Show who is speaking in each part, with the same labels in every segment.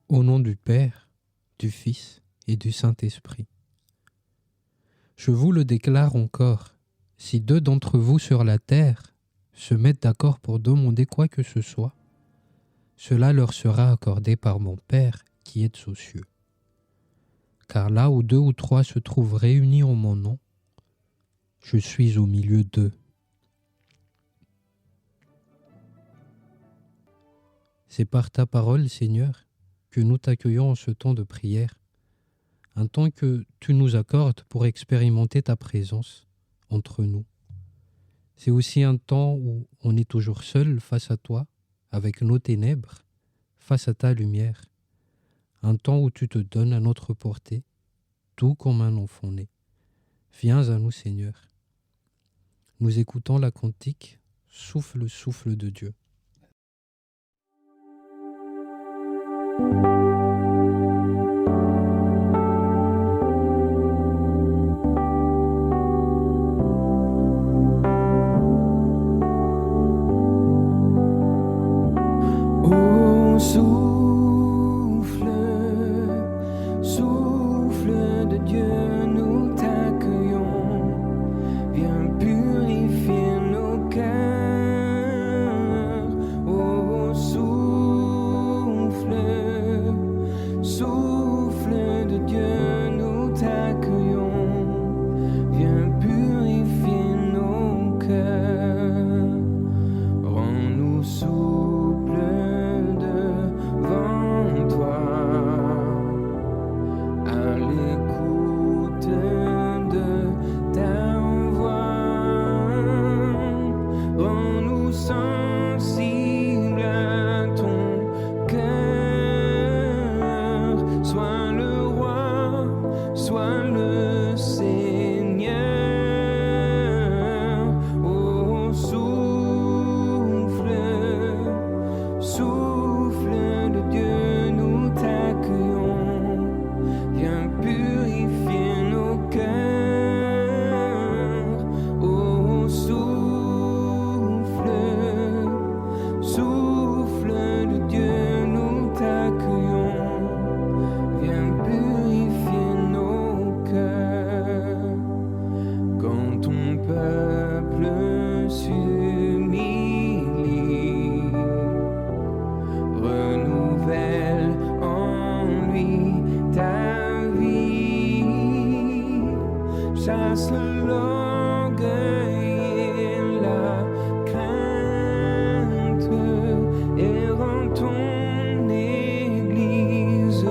Speaker 1: Au nom du Père, du Fils et du Saint-Esprit. Je vous le déclare encore, si deux d'entre vous sur la terre se mettent d'accord pour demander quoi que ce soit, cela leur sera accordé par mon Père qui est aux cieux. Car là où deux ou trois se trouvent réunis en mon nom, je suis au milieu d'eux. C'est par ta parole, Seigneur, que nous t'accueillons en ce temps de prière, un temps que tu nous accordes pour expérimenter ta présence entre nous. C'est aussi un temps où on est toujours seul face à toi, avec nos ténèbres, face à ta lumière. Un temps où tu te donnes à notre portée, tout comme un enfant né. Viens à nous, Seigneur. Nous écoutons la cantique « Souffle, souffle de Dieu ».
Speaker 2: Oh, souffle, souffle de Dieu, nous t'accueillons. Viens purifier nos cœurs. Oh, souffle, souffle de Dieu, nous t'accueillons. Viens purifier nos cœurs. Rends-nous souples devant toi, à l'écoute de ta voix. Rends-nous sensibles à ton cœur. Sois le roi, sois le Seigneur. Oh, souffle, souffle de Dieu, nous t'accueillons. Viens purifier nos cœurs. Oh, souffle, souffle de Dieu, nous t'accueillons. Viens purifier nos cœurs. Quand ton peuple s'humilie, renouvelle en lui ta vie. Chasse l'orgueil et la crainte et rends ton Église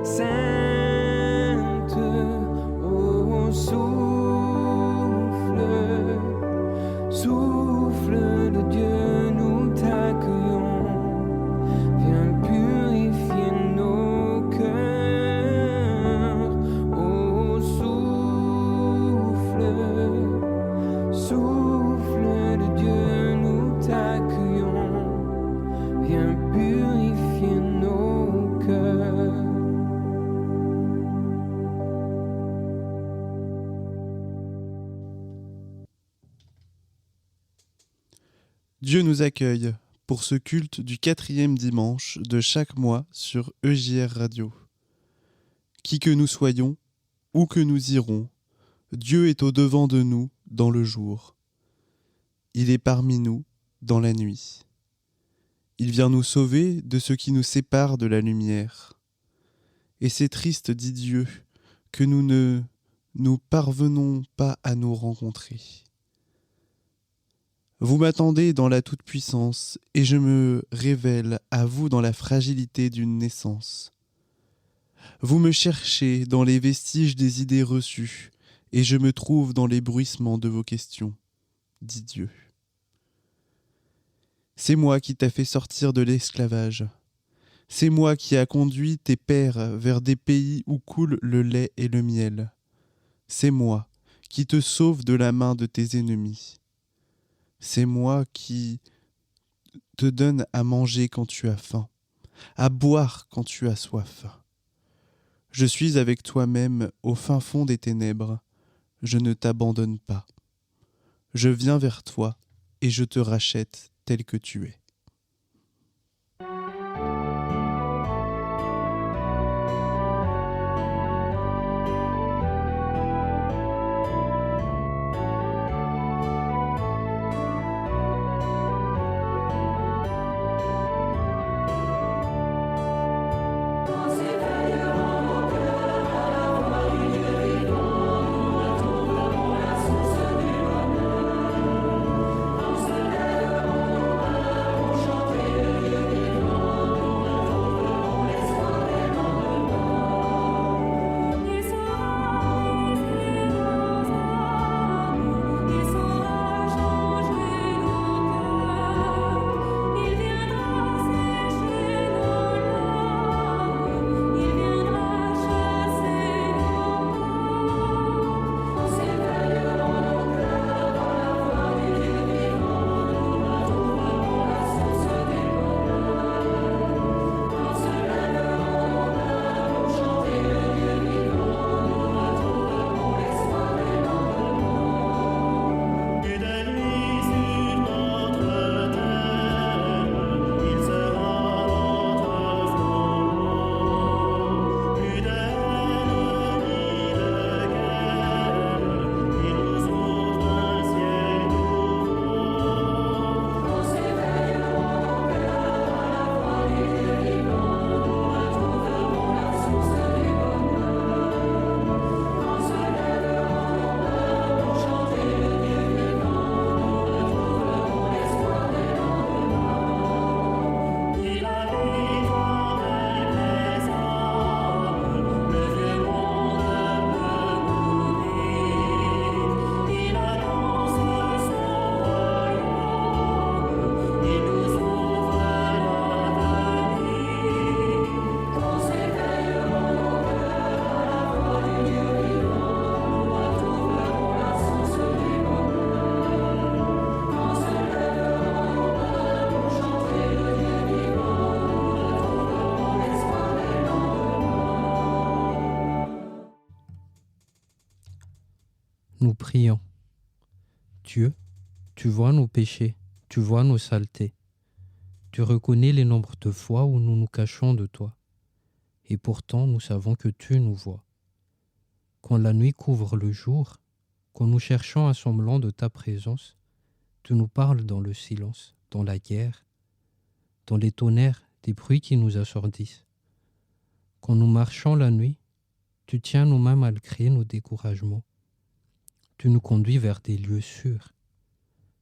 Speaker 2: sainte. Oh, souffle, souffle de Dieu, nous t'accueillons. Viens purifier nos cœurs. Oh, souffle, souffle de Dieu, nous t'accueillons. Viens purifier nos cœurs.
Speaker 3: Dieu nous accueille pour ce culte du 4e dimanche de chaque mois sur EJR Radio. Qui que nous soyons, où que nous irons, Dieu est au-devant de nous dans le jour. Il est parmi nous dans la nuit. Il vient nous sauver de ce qui nous sépare de la lumière. Et c'est triste, dit Dieu, que nous ne nous parvenons pas à nous rencontrer. Vous m'attendez dans la toute-puissance, et je me révèle à vous dans la fragilité d'une naissance. Vous me cherchez dans les vestiges des idées reçues, et je me trouve dans les bruissements de vos questions, dit Dieu. C'est moi qui t'ai fait sortir de l'esclavage. C'est moi qui a conduit tes pères vers des pays où coule le lait et le miel. C'est moi qui te sauve de la main de tes ennemis. C'est moi qui te donne à manger quand tu as faim, à boire quand tu as soif. Je suis avec toi-même au fin fond des ténèbres. Je ne t'abandonne pas. Je viens vers toi et je te rachète tel que tu es.
Speaker 1: Nous prions. Dieu, tu vois nos péchés, tu vois nos saletés. Tu reconnais les nombres de fois où nous nous cachons de toi. Et pourtant, nous savons que tu nous vois. Quand la nuit couvre le jour, quand nous cherchons un semblant de ta présence, tu nous parles dans le silence, dans la guerre, dans les tonnerres, des bruits qui nous assourdissent. Quand nous marchons la nuit, tu tiens nos mains malgré nos découragements. Tu nous conduis vers des lieux sûrs.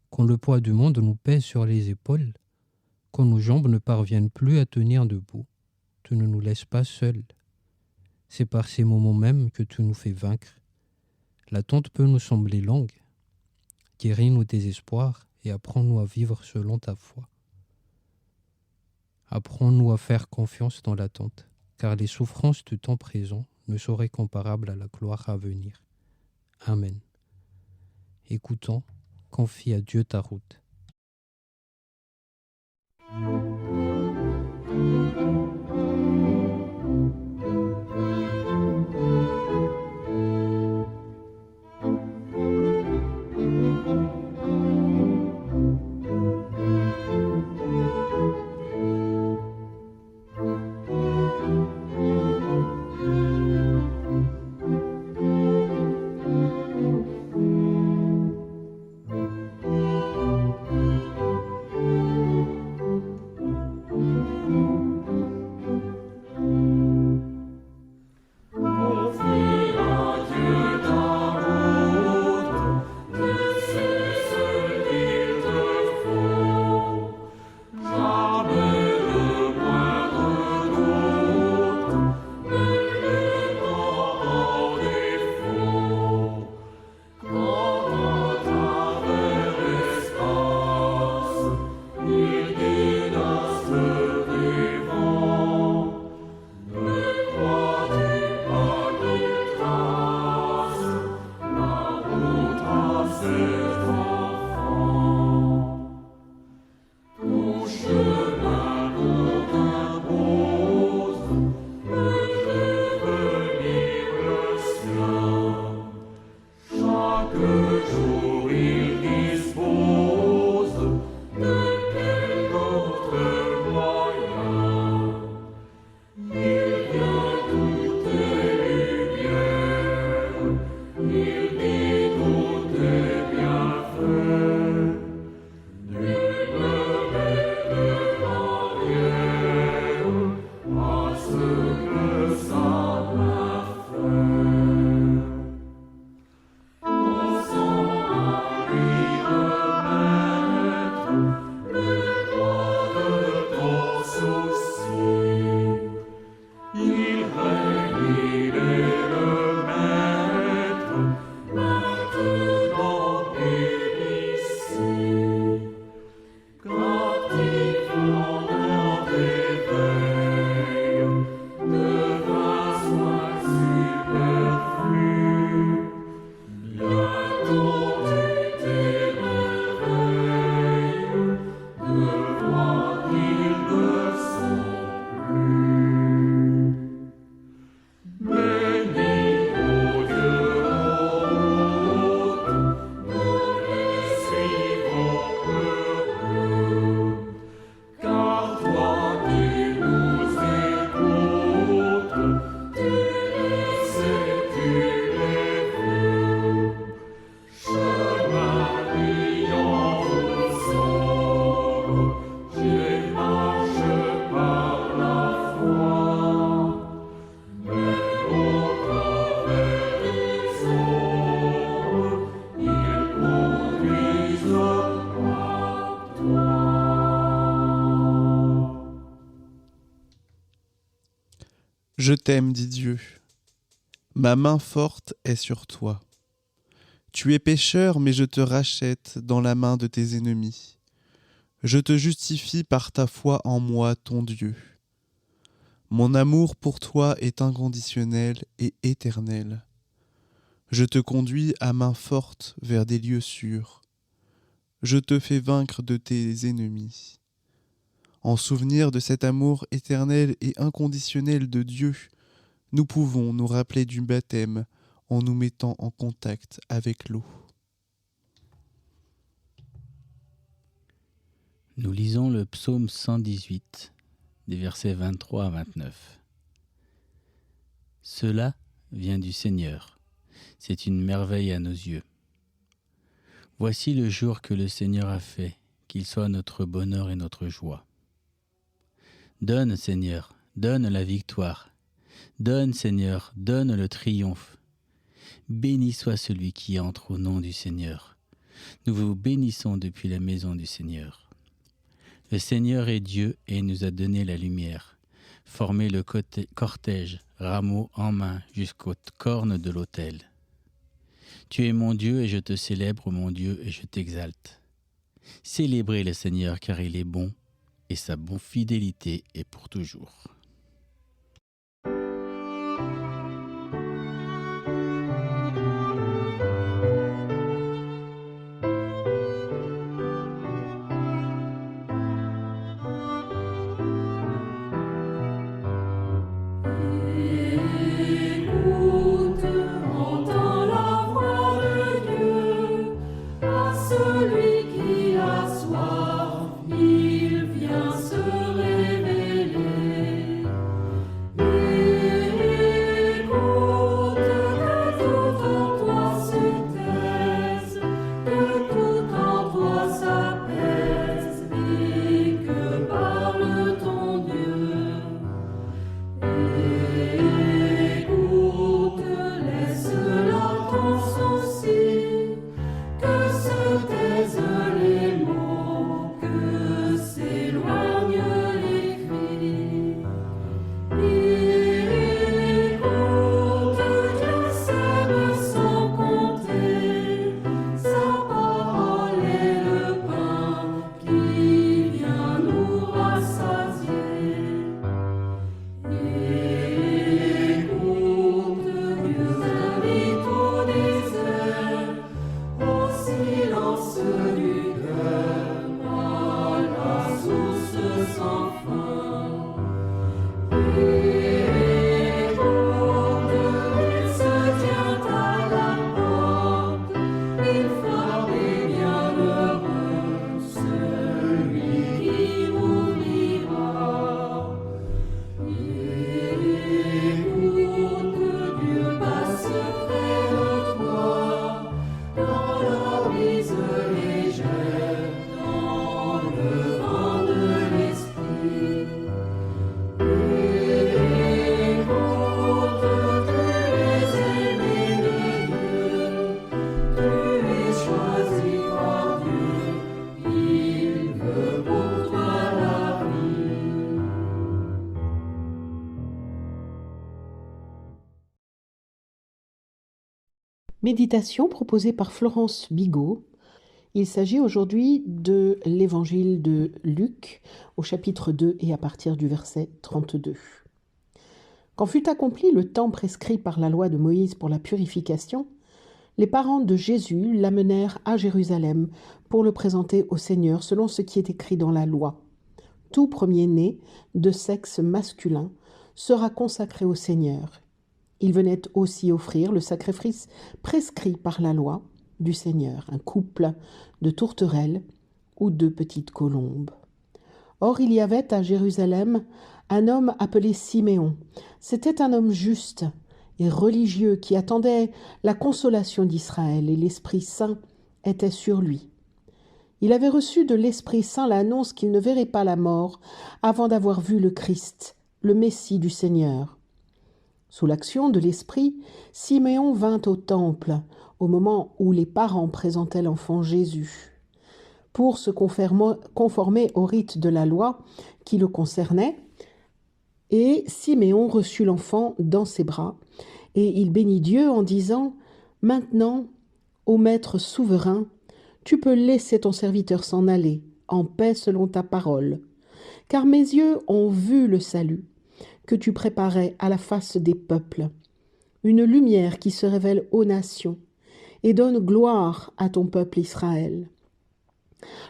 Speaker 1: Quand le poids du monde nous pèse sur les épaules, quand nos jambes ne parviennent plus à tenir debout, tu ne nous laisses pas seuls. C'est par ces moments même que tu nous fais vaincre. L'attente peut nous sembler longue. Guéris nos désespoirs et apprends-nous à vivre selon ta foi. Apprends-nous à faire confiance dans l'attente, car les souffrances du temps présent ne seraient comparables à la gloire à venir. Amen. Écoutons, confie à Dieu ta route.
Speaker 3: Je t'aime, dit Dieu. Ma main forte est sur toi. Tu es pécheur, mais je te rachète dans la main de tes ennemis. Je te justifie par ta foi en moi, ton Dieu. Mon amour pour toi est inconditionnel et éternel. Je te conduis à main forte vers des lieux sûrs. Je te fais vaincre de tes ennemis. En souvenir de cet amour éternel et inconditionnel de Dieu, nous pouvons nous rappeler du baptême en nous mettant en contact avec l'eau.
Speaker 4: Nous lisons le psaume 118, des versets 23 à 29. Cela vient du Seigneur, c'est une merveille à nos yeux. Voici le jour que le Seigneur a fait, qu'il soit notre bonheur et notre joie. Donne, Seigneur, donne la victoire. Donne, Seigneur, donne le triomphe. Béni soit celui qui entre au nom du Seigneur. Nous vous bénissons depuis la maison du Seigneur. Le Seigneur est Dieu et il nous a donné la lumière. Formé le cortège, rameau en main, jusqu'aux cornes de l'autel. Tu es mon Dieu et je te célèbre, mon Dieu, et je t'exalte. Célébrez le Seigneur car il est bon et sa bonne fidélité est pour toujours.
Speaker 5: Méditation proposée par Florence Bigot. Il s'agit aujourd'hui de l'évangile de Luc au chapitre 2 et à partir du verset 32. Quand fut accompli le temps prescrit par la loi de Moïse pour la purification, les parents de Jésus l'amenèrent à Jérusalem pour le présenter au Seigneur selon ce qui est écrit dans la loi. Tout premier-né de sexe masculin sera consacré au Seigneur. Il venait aussi offrir le sacrifice prescrit par la loi du Seigneur, un couple de tourterelles ou 2 petites colombes. Or, il y avait à Jérusalem un homme appelé Siméon. C'était un homme juste et religieux qui attendait la consolation d'Israël, et l'Esprit Saint était sur lui. Il avait reçu de l'Esprit Saint l'annonce qu'il ne verrait pas la mort avant d'avoir vu le Christ, le Messie du Seigneur. Sous l'action de l'Esprit, Siméon vint au temple au moment où les parents présentaient l'enfant Jésus. Pour se conformer au rite de la loi qui le concernait, et Siméon reçut l'enfant dans ses bras, et il bénit Dieu en disant « Maintenant, ô Maître souverain, tu peux laisser ton serviteur s'en aller, en paix selon ta parole, car mes yeux ont vu le salut que tu préparais à la face des peuples, une lumière qui se révèle aux nations et donne gloire à ton peuple Israël. »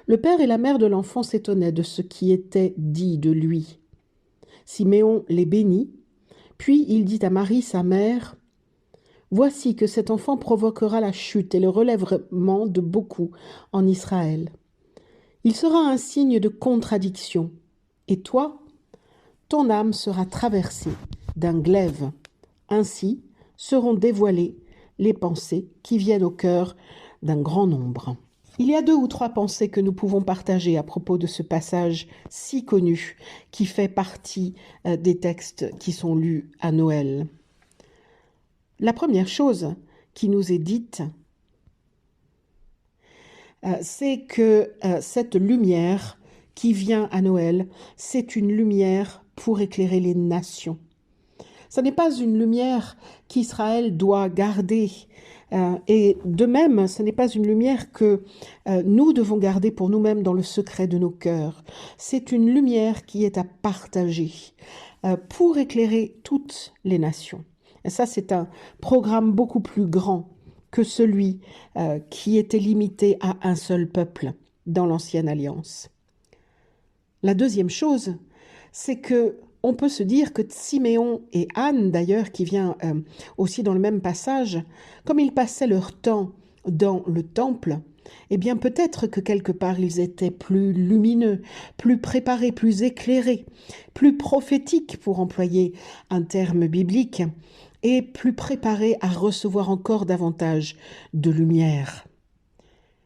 Speaker 5: Le père et la mère de l'enfant s'étonnaient de ce qui était dit de lui. Siméon les bénit, puis il dit à Marie, sa mère, « Voici que cet enfant provoquera la chute et le relèvement de beaucoup en Israël. Il sera un signe de contradiction. Et toi, ton âme sera traversée d'un glaive. Ainsi seront dévoilées les pensées qui viennent au cœur d'un grand nombre. Il y a 2 ou 3 pensées que nous pouvons partager à propos de ce passage si connu qui fait partie des textes qui sont lus à Noël. La première chose qui nous est dite, c'est que cette lumière qui vient à Noël, c'est une lumière pour éclairer les nations. Ce n'est pas une lumière qu'Israël doit garder. Et de même, ce n'est pas une lumière que nous devons garder pour nous-mêmes dans le secret de nos cœurs. C'est une lumière qui est à partager pour éclairer toutes les nations. Et ça, c'est un programme beaucoup plus grand que celui qui était limité à un seul peuple dans l'Ancienne Alliance. La deuxième chose, c'est que on peut se dire que Siméon et Anne, d'ailleurs, qui vient aussi dans le même passage, comme ils passaient leur temps dans le temple, eh bien peut-être que quelque part ils étaient plus lumineux, plus préparés, plus éclairés, plus prophétiques, pour employer un terme biblique, et plus préparés à recevoir encore davantage de lumière.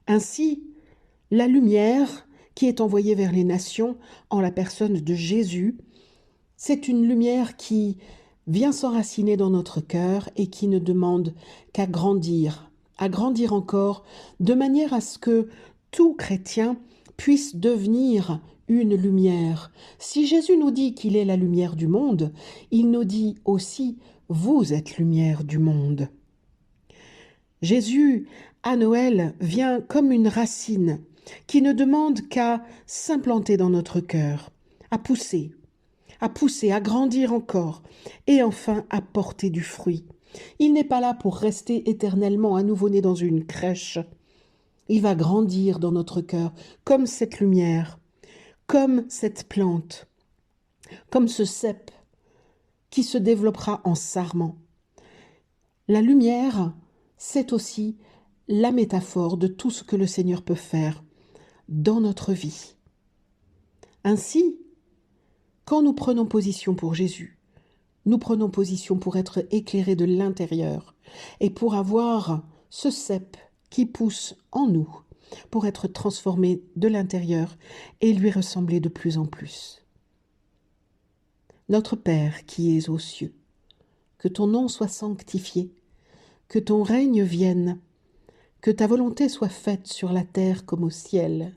Speaker 5: Ainsi, la lumière qui est envoyée vers les nations en la personne de Jésus, c'est une lumière qui vient s'enraciner dans notre cœur et qui ne demande qu'à grandir encore, de manière à ce que tout chrétien puisse devenir une lumière. Si Jésus nous dit qu'il est la lumière du monde, il nous dit aussi « vous êtes lumière du monde ». Jésus, à Noël, vient comme une racine qui ne demande qu'à s'implanter dans notre cœur, à pousser, à grandir encore et enfin à porter du fruit. Il n'est pas là pour rester éternellement un nouveau-né dans une crèche. Il va grandir dans notre cœur comme cette lumière, comme cette plante, comme ce cep qui se développera en sarment. La lumière, c'est aussi la métaphore de tout ce que le Seigneur peut faire dans notre vie. Ainsi, quand nous prenons position pour Jésus, nous prenons position pour être éclairés de l'intérieur et pour avoir ce cep qui pousse en nous, pour être transformé de l'intérieur et lui ressembler de plus en plus. Notre Père qui es aux cieux, que ton nom soit sanctifié, que ton règne vienne, que ta volonté soit faite sur la terre comme au ciel.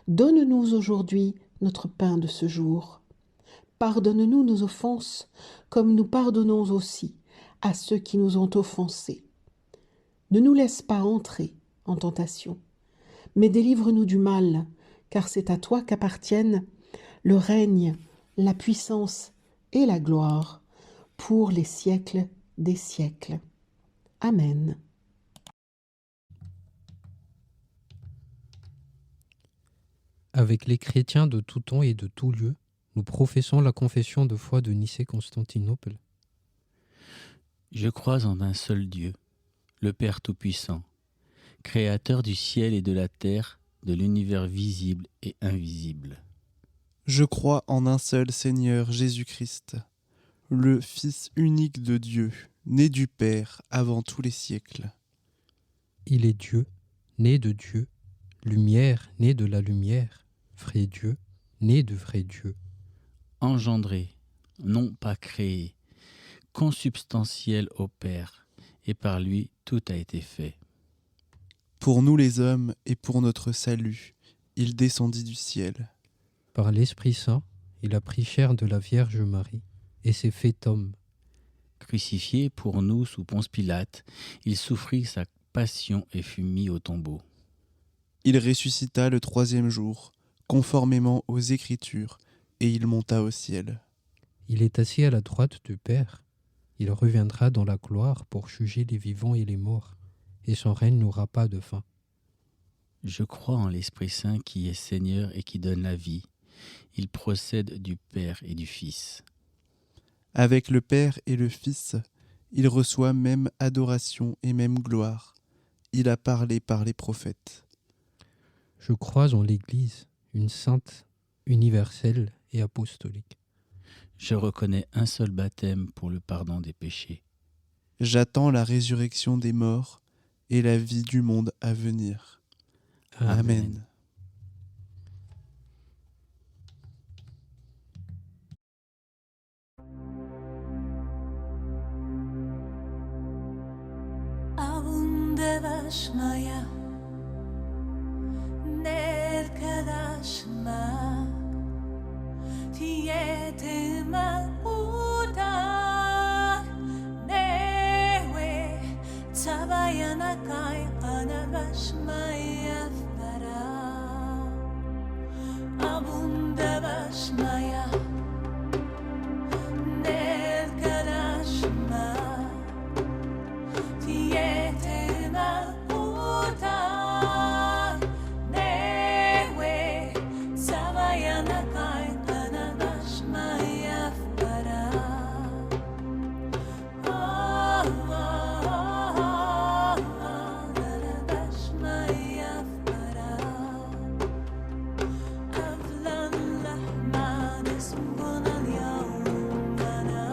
Speaker 5: Donne-nous aujourd'hui notre pain de ce jour. Pardonne-nous nos offenses, comme nous pardonnons aussi à ceux qui nous ont offensés. Ne nous laisse pas entrer en tentation, mais délivre-nous du mal, car c'est à toi qu'appartiennent le règne, la puissance et la gloire pour les siècles des siècles. Amen.
Speaker 1: Avec les chrétiens de tout temps et de tout lieu, nous professons la confession de foi de Nicée-Constantinople.
Speaker 4: Je crois en un seul Dieu, le Père Tout-Puissant, Créateur du ciel et de la terre, de l'univers visible et invisible.
Speaker 3: Je crois en un seul Seigneur Jésus-Christ, le Fils unique de Dieu, né du Père avant tous les siècles.
Speaker 1: Il est Dieu, né de Dieu, lumière, né de la lumière, vrai Dieu, né de vrai Dieu.
Speaker 4: Engendré, non pas créé, consubstantiel au Père, et par lui tout a été fait.
Speaker 3: Pour nous les hommes et pour notre salut, il descendit du ciel.
Speaker 1: Par l'Esprit Saint, il a pris chair de la Vierge Marie et s'est fait homme.
Speaker 4: Crucifié pour nous sous Ponce Pilate, il souffrit sa passion et fut mis au tombeau.
Speaker 3: Il ressuscita le 3e jour, conformément aux Écritures, et il monta au ciel.
Speaker 1: Il est assis à la droite du Père. Il reviendra dans la gloire pour juger les vivants et les morts, et son règne n'aura pas de fin.
Speaker 4: Je crois en l'Esprit Saint qui est Seigneur et qui donne la vie. Il procède du Père et du Fils.
Speaker 3: Avec le Père et le Fils, Il reçoit même adoration et même gloire. Il a parlé par les prophètes.
Speaker 1: Je crois en l'Église, une sainte, universelle et apostolique.
Speaker 4: Je reconnais un seul baptême pour le pardon des péchés.
Speaker 3: J'attends la résurrection des morts et la vie du monde à venir. Amen.
Speaker 6: Avundevashmaya Nerkadashma Tietema Uda Newe Tavayanakai Anavashmaya Vara Avundevashmaya Nerkadashma Tietema Uda Newe Savayanakai Anavashmaya Vara Anavashmaya Vara Avlan Lahman Ismunan Yaumana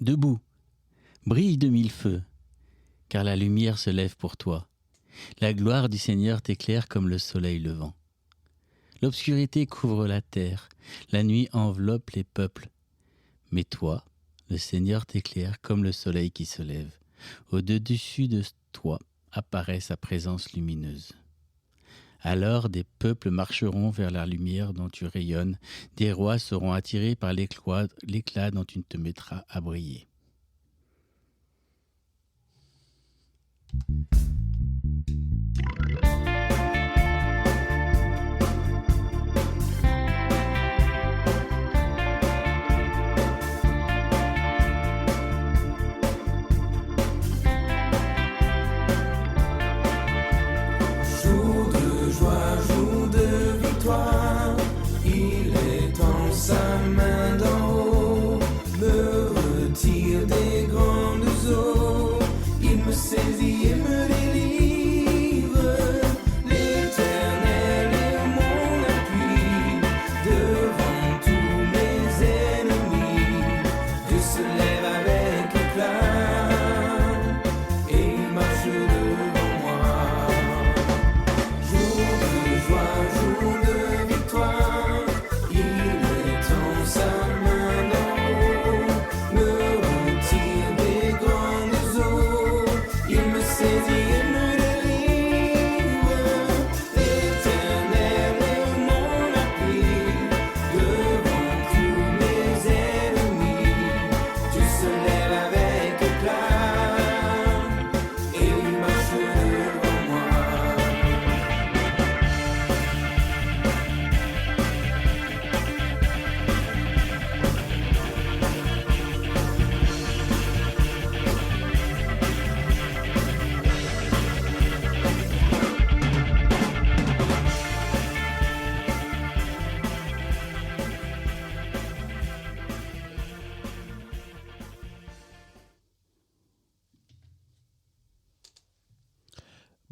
Speaker 4: Debout, brille de mille feux, car la lumière se lève pour toi. La gloire du Seigneur t'éclaire comme le soleil levant. L'obscurité couvre la terre, la nuit enveloppe les peuples. Mais toi, le Seigneur t'éclaire comme le soleil qui se lève. Au-dessus de toi apparaît sa présence lumineuse. Alors des peuples marcheront vers la lumière dont tu rayonnes, des rois seront attirés par l'éclat dont tu te mettras à briller.
Speaker 2: Jour de joie, jour de victoire, il étend sa main d'en haut, me retire des grandes eaux, il me saisit et me délivre.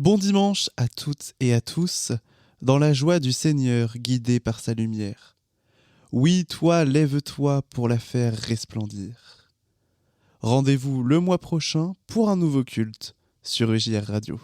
Speaker 3: Bon dimanche à toutes et à tous, dans la joie du Seigneur, guidé par sa lumière. Oui, toi, lève-toi pour la faire resplendir. Rendez-vous le mois prochain pour un nouveau culte sur EJR Radio.